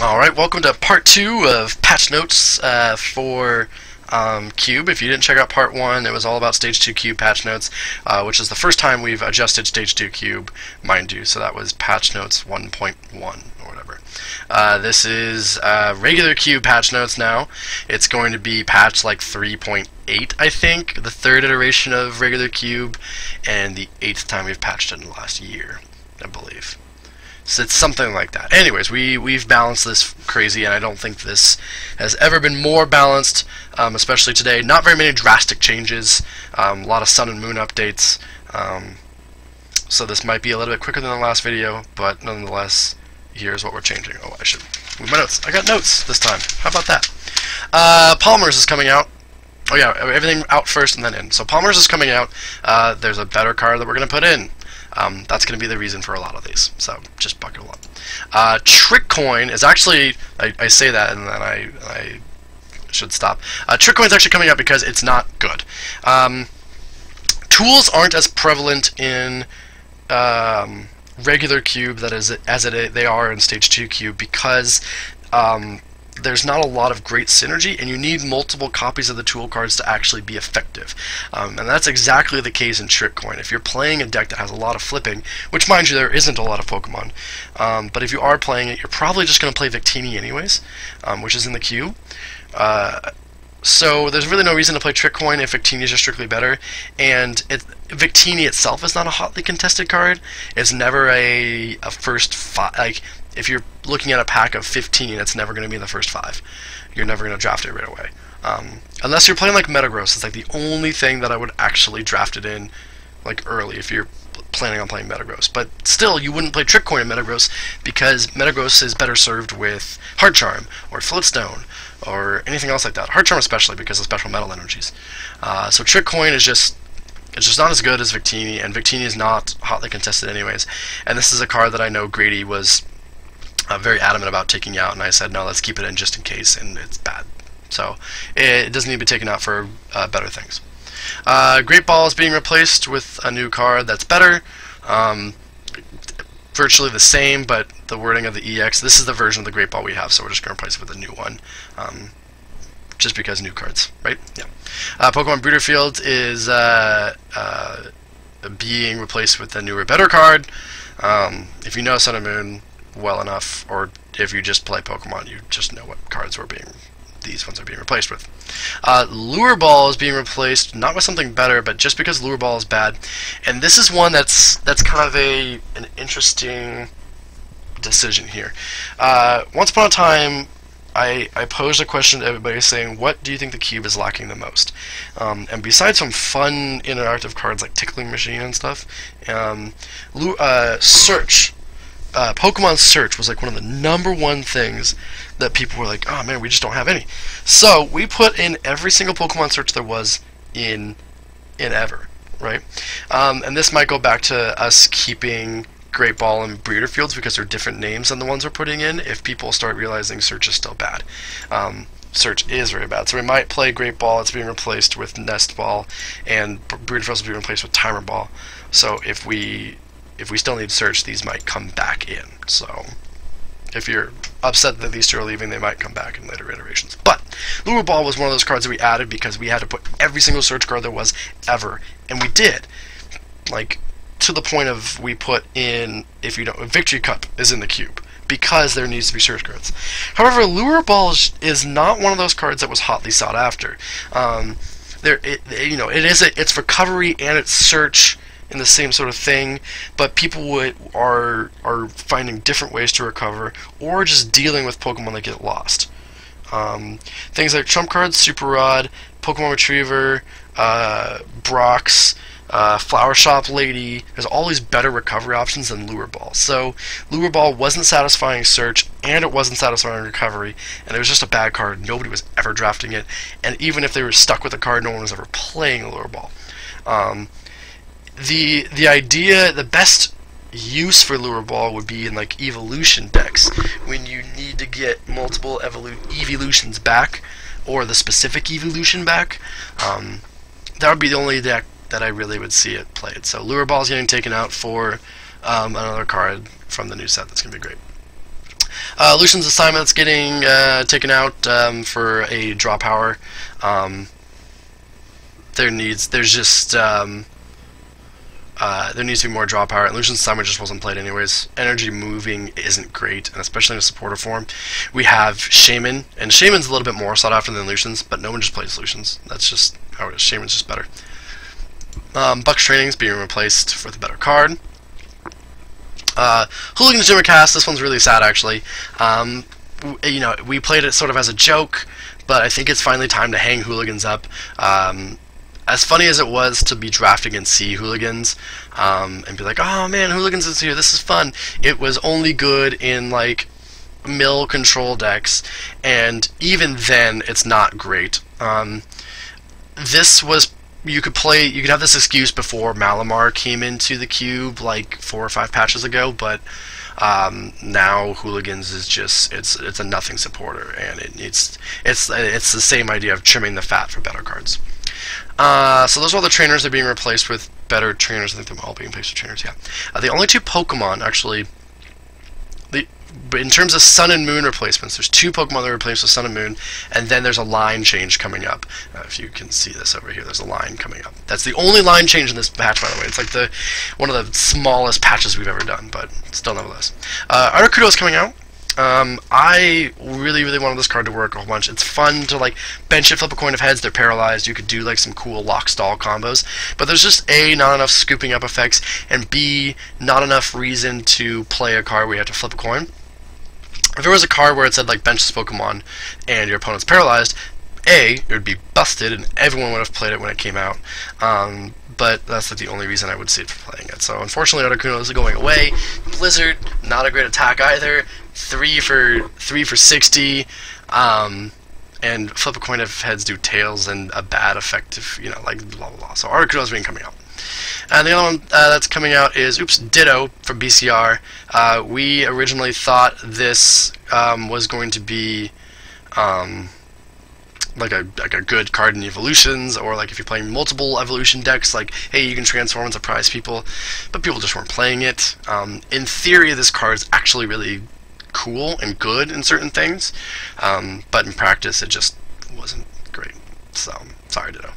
Alright, welcome to part 2 of patch notes for Cube. If you didn't check out part 1, it was all about Stage 2 Cube patch notes, which is the first time we've adjusted Stage 2 Cube, mind you, so that was patch notes 1.1 or whatever. This is regular Cube patch notes now. It's going to be patch like 3.8, I think, the third iteration of regular Cube, and the 8th time we've patched it in the last year, I believe. So it's something like that. Anyways, we've balanced this crazy, and I don't think this has ever been more balanced, especially today. Not very many drastic changes, a lot of sun and moon updates, so this might be a little bit quicker than the last video, but nonetheless, here's what we're changing. Oh, I should move my notes. I got notes this time. How about that? Polymers is coming out. Oh yeah, everything out first and then in. So Polymers is coming out. There's a better card that we're going to put in. That's going to be the reason for a lot of these, so just buckle up. Trick Coin is actually, I say that and then I should stop. Trick Coin is actually coming out because it's not good. Tools aren't as prevalent in regular Cube they are in Stage 2 Cube because there's not a lot of great synergy, and you need multiple copies of the tool cards to actually be effective. And that's exactly the case in Trick Coin. If you're playing a deck that has a lot of flipping, which mind you there isn't a lot of Pokemon, but if you are playing it, you're probably just going to play Victini anyways, which is in the queue. So there's really no reason to play Trick Coin if Victini is just strictly better, and Victini itself is not a hotly contested card. It's never a first five. Like, if you're looking at a pack of 15, it's never going to be in the first 5. You're never going to draft it right away. Unless you're playing like Metagross, it's like the only thing that I would actually draft it in like early if you're planning on playing Metagross. But still, you wouldn't play Trick Coin in Metagross because Metagross is better served with Hard Charm or Floatstone or anything else like that. Hard Charm especially because of special metal energies. So Trick Coin is just not as good as Victini, and Victini is not hotly contested anyways. And this is a card that I know Grady was very adamant about taking out, and I said no, let's keep it in just in case, and it's bad. So it doesn't need to be taken out for better things. Great Ball is being replaced with a new card that's better. Virtually the same, but the wording of the EX. This is the version of the Great Ball we have, so we're just going to replace it with a new one. Just because new cards, right? Yeah. Pokemon Breeder Field is being replaced with a newer, better card. If you know Sun and Moon well enough, or if you just play Pokemon, you just know what cards these ones are being replaced with. Lure Ball is being replaced not with something better, but just because Lure Ball is bad. And this is one that's kind of an interesting decision here. Once upon a time, I posed a question to everybody saying, what do you think the Cube is lacking the most? And besides some fun interactive cards like Tickling Machine and stuff, Search. Pokemon Search was like one of the #1 things that people were like, oh man, we just don't have any. So we put in every single Pokemon Search there was in ever, right? And this might go back to us keeping Great Ball and Breeder Fields because they're different names than the ones we're putting in if people start realizing Search is still bad. Search is very bad. So we might play Great Ball, it's being replaced with Nest Ball, and Breeder Fields is being replaced with Timer Ball. So if we still need Search, these might come back in. So if you're upset that these two are leaving, they might come back in later iterations. But Lure Ball was one of those cards that we added because we had to put every single Search card there was ever, and we did. Like, to the point of we put in, if you don't, Victory Cup is in the Cube because there needs to be Search cards. However, Lure Ball is not one of those cards that was hotly sought after. It's recovery and it's Search in the same sort of thing, but people are finding different ways to recover, or just dealing with Pokemon that get lost. Things like Trump Cards, Super Rod, Pokemon Retriever, Brox, Flower Shop Lady. There's all these better recovery options than Lure Ball. So Lure Ball wasn't satisfying Search, and it wasn't satisfying recovery, and it was just a bad card. Nobody was ever drafting it, and even if they were stuck with the card, no one was ever playing Lure Ball. The idea, the best use for Lure Ball would be in like evolution decks when you need to get multiple evolutions back, or the specific evolution back. That would be the only deck that I really would see it played. So Lure Ball is getting taken out for another card from the new set that's going to be great. Lucian's assignment's getting taken out for a draw power. There needs to be more draw power, and Lucian's assignment just wasn't played anyways. Energy moving isn't great, and especially in a supporter form. We have Shaman, and Shaman's a little bit more sought after than Lucian's, but no one just plays Lucian's. That's just how it is. Shaman's just better. Buck's Training's being replaced for the better card. Hooligans Jim and Cass, this one's really sad actually. You know, we played it sort of as a joke, but I think it's finally time to hang Hooligans up. As funny as it was to be drafting and see Hooligans, and be like, oh man, Hooligans is here, this is fun, it was only good in like mill control decks, and even then it's not great. This was, you could have this excuse before Malamar came into the cube like 4 or 5 patches ago, but now Hooligans is just, it's a nothing supporter, and it's the same idea of trimming the fat for better cards. So those are all the trainers that are being replaced with better trainers. I think they're all being replaced with trainers, yeah. The only 2 Pokemon, actually, in terms of Sun and Moon replacements, there's 2 Pokemon that are replaced with Sun and Moon, and then there's a line change coming up. If you can see this over here, there's a line coming up. That's the only line change in this patch, by the way. It's like one of the smallest patches we've ever done, but still nevertheless. Articuno is coming out. I really wanted this card to work a whole bunch. It's fun to like bench it, flip a coin of heads, they're paralyzed, you could do like some cool lock stall combos, but there's just A, not enough scooping up effects, and B, not enough reason to play a card where you have to flip a coin. If there was a card where it said like bench this Pokemon and your opponent's paralyzed, A, it would be busted and everyone would have played it when it came out. But that's like the only reason I would see it for playing it. So unfortunately Articuno is going away. Blizzard, not a great attack either. 3 for 60, and flip a coin of heads, do tails, and a bad effect if, you know, like blah blah blah. So Articuno's been coming out. And the other one that's coming out is Ditto from BCR. We originally thought this was going to be like a good card in evolutions, or like if you're playing multiple evolution decks, like hey, you can transform and surprise people, but people just weren't playing it. In theory, this card is actually really cool and good in certain things, but in practice it just wasn't great. So sorry, Ditto.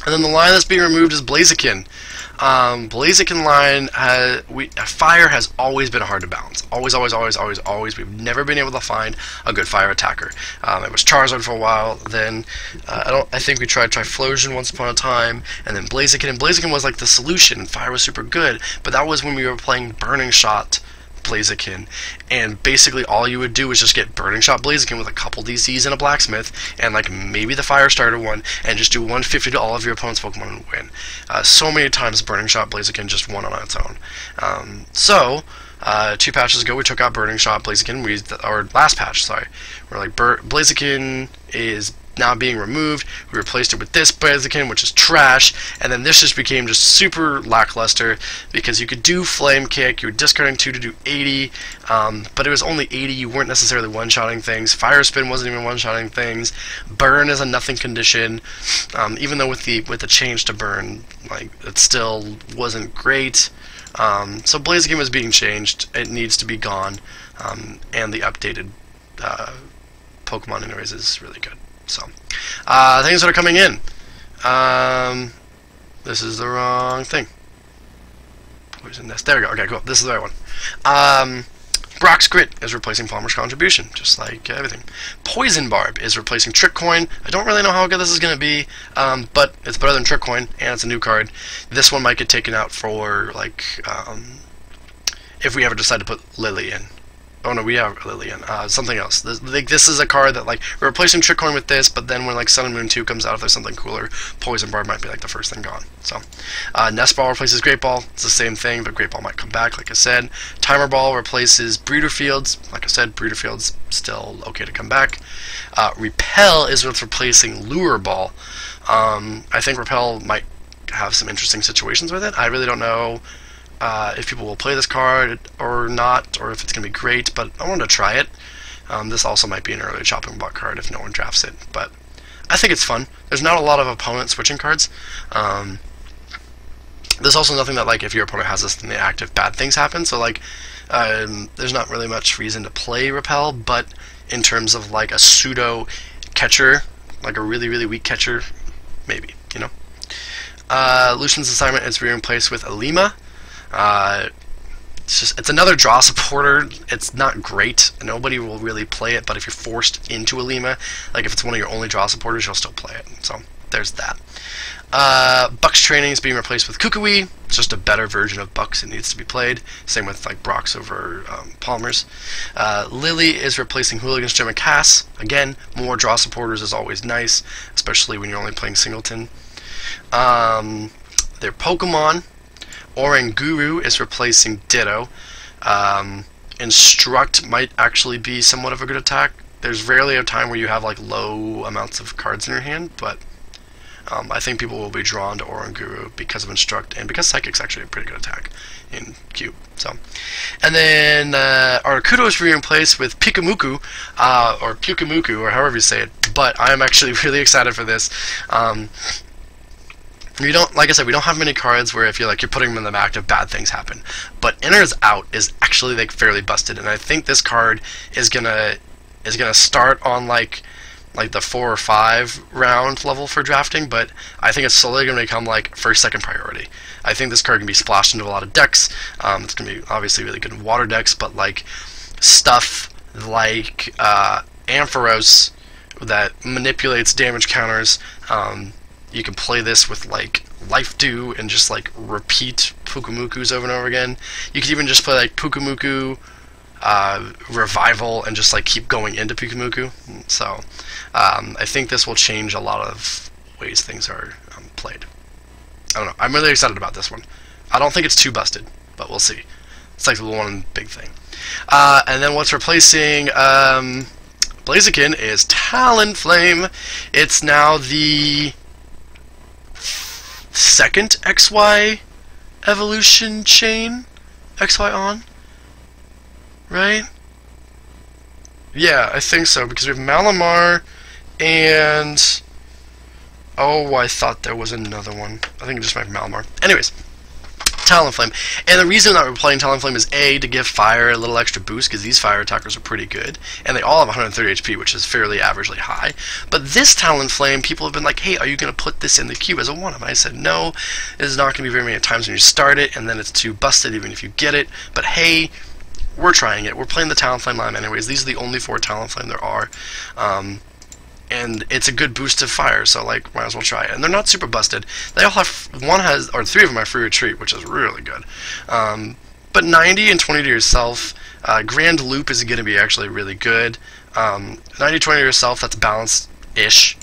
And then the line that's being removed is Blaziken. Blaziken Line, fire has always been hard to balance. Always. We've never been able to find a good fire attacker. It was Charizard for a while, then I think we tried Typhlosion once upon a time, and then Blaziken. And Blaziken was like the solution, and fire was super good, but that was when we were playing Burning Shot Blaziken, and basically all you would do is just get Burning Shot Blaziken with a couple DCs and a Blacksmith, and like maybe the Fire Starter one, and just do 150 to all of your opponent's Pokemon and win. So many times Burning Shot Blaziken just won on its own. 2 patches ago we took out Burning Shot Blaziken, or last patch, sorry, we're like Blaziken is now being removed. We replaced it with this Blaziken, which is trash, and then this just became just super lackluster because you could do Flame Kick, you were discarding 2 to do 80, but it was only 80, you weren't necessarily one-shotting things. Fire Spin wasn't even one-shotting things. Burn is a nothing condition, even though with the change to Burn, like, it still wasn't great. So Blaziken was being changed, it needs to be gone, and the updated Pokemon anyways is really good. So, things that are coming in. This is the wrong thing. Poison Nest. There we go. Okay, cool. This is the right one. Brock's Grit is replacing Palmer's Contribution, just like everything. Poison Barb is replacing Trick Coin. I don't really know how good this is going to be, but it's better than Trick Coin, and it's a new card. This one might get taken out for, like, if we ever decide to put Lily in. Oh no, we have Lillian. Something else. This is a card that, like, we're replacing Trick Coin with this, but then when like Sun and Moon 2 comes out, if there's something cooler, Poison Barb might be like the first thing gone. So, Nest Ball replaces Great Ball. It's the same thing, but Great Ball might come back, like I said. Timer Ball replaces Breeder Fields. Like I said, Breeder Fields still okay to come back. Repel is what's replacing Lure Ball. I think Repel might have some interesting situations with it. I really don't know if people will play this card or not, or if it's going to be great, but I wanted to try it. This also might be an early chopping block card if no one drafts it, but I think it's fun. There's not a lot of opponent switching cards. There's also nothing that, like, if your opponent has this in the active, bad things happen. So, like, there's not really much reason to play Repel, but in terms of, like, a pseudo catcher, like a really, really weak catcher, maybe, you know? Lucian's assignment is being replaced with Alima. It's another draw supporter. It's not great. Nobody will really play it, but if you're forced into Alima, like if it's one of your only draw supporters, you'll still play it. So there's that. Buck's training is being replaced with Kukui. It's just a better version of Buck's. It needs to be played. Same with like Brock's over Palmer's. Lily is replacing Hooligans Jim and Cass. Again, more draw supporters is always nice, especially when you're only playing Singleton. Their Pokemon. Oranguru is replacing Ditto. Instruct might actually be somewhat of a good attack. There's rarely a time where you have like low amounts of cards in your hand, but I think people will be drawn to Oranguru because of Instruct and because Psychic's actually a pretty good attack in Cube. So, and then Articuno is being replaced with Pikamuku, or Pukamuku, or however you say it. But I am actually really excited for this. We don't, like I said, we don't have many cards where if you're putting them in the active, bad things happen. But Enters Out is actually like fairly busted, and I think this card is gonna start on like the 4 or 5 round level for drafting, but I think it's slowly gonna become like first, second priority. I think this card can be splashed into a lot of decks. It's gonna be obviously really good in water decks, but like stuff like Ampharos that manipulates damage counters. You can play this with like Life Dew and just like repeat Pukamukus over and over again. You could even just play like Pukamuku Revival and just like keep going into Pukamuku. So I think this will change a lot of ways things are played. I don't know. I'm really excited about this one. I don't think it's too busted, but we'll see. It's like the one big thing. And then what's replacing Blaziken is Talonflame. It's now the second XY evolution chain. XY on? Right? Yeah, I think so, because we have Malamar and... oh, I thought there was another one. I think it just might be Malamar. Anyways, Talonflame. And the reason that we're playing Talonflame is A, to give Fire a little extra boost, because these Fire attackers are pretty good, and they all have 130 HP, which is fairly averagely high. But this Talonflame, people have been like, hey, are you going to put this in the cube as a 1-up? And I said, no, there's not going to be very many times when you start it, and then it's too busted even if you get it. But hey, we're trying it. We're playing the Talonflame line anyways. These are the only 4 Talonflame there are. And it's a good boost of Fire, so like might as well try it. And they're not super busted. They all have 3 of them are free retreat, which is really good. But 90 and 20 to yourself. Grand Loop is going to be actually really good. 90, 20 to yourself, that's balanced-ish.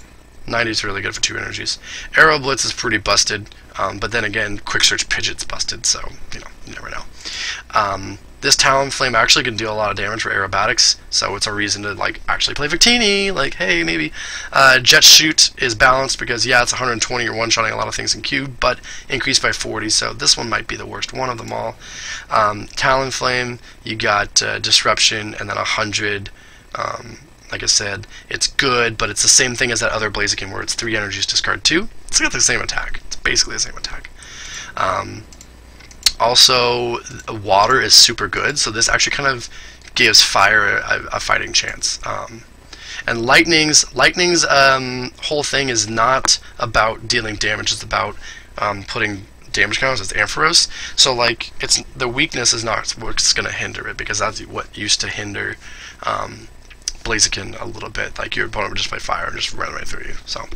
90 is really good for 2 energies. Arrow Blitz is pretty busted, but then again, Quick Search Pidgeot's busted, so you know, you never know. This Talonflame actually can deal a lot of damage for aerobatics, so it's a reason to like actually play Victini. Like, hey, maybe Jet Shoot is balanced because yeah, it's 120. You're one-shotting a lot of things in cube, but increased by 40. So this one might be the worst one of them all. Talonflame, you got Disruption, and then 100. Like I said, it's good, but it's the same thing as that other Blaziken where it's 3 energies, discard 2. It's got the same attack. It's basically the same attack. Also, water is super good, so this actually kind of gives Fire a fighting chance. And Lightning's whole thing is not about dealing damage; it's about putting damage counters. It's Ampharos, so like the weakness is not what's going to hinder it, because that's what used to hinder Blaziken a little bit. Like your opponent would just play Fire and just run right through you. So.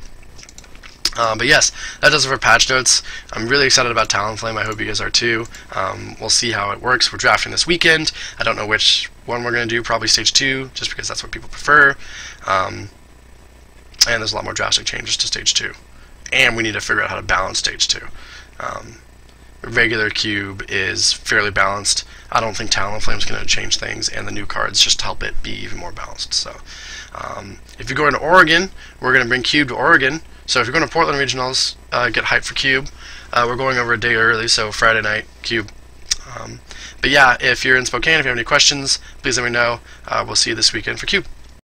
But yes, that does it for patch notes. I'm really excited about Talonflame. I hope you guys are too. We'll see how it works. We're drafting this weekend. I don't know which one we're going to do. Probably Stage 2, just because that's what people prefer. And there's a lot more drastic changes to Stage 2. And we need to figure out how to balance Stage 2. Regular Cube is fairly balanced. I don't think Talonflame's going to change things, and the new cards just help it be even more balanced. So, if you're going to Oregon, we're going to bring Cube to Oregon. So if you're going to Portland Regionals, get hyped for Cube. We're going over a day early, so Friday night, Cube. But yeah, if you're in Spokane, if you have any questions, please let me know. We'll see you this weekend for Cube.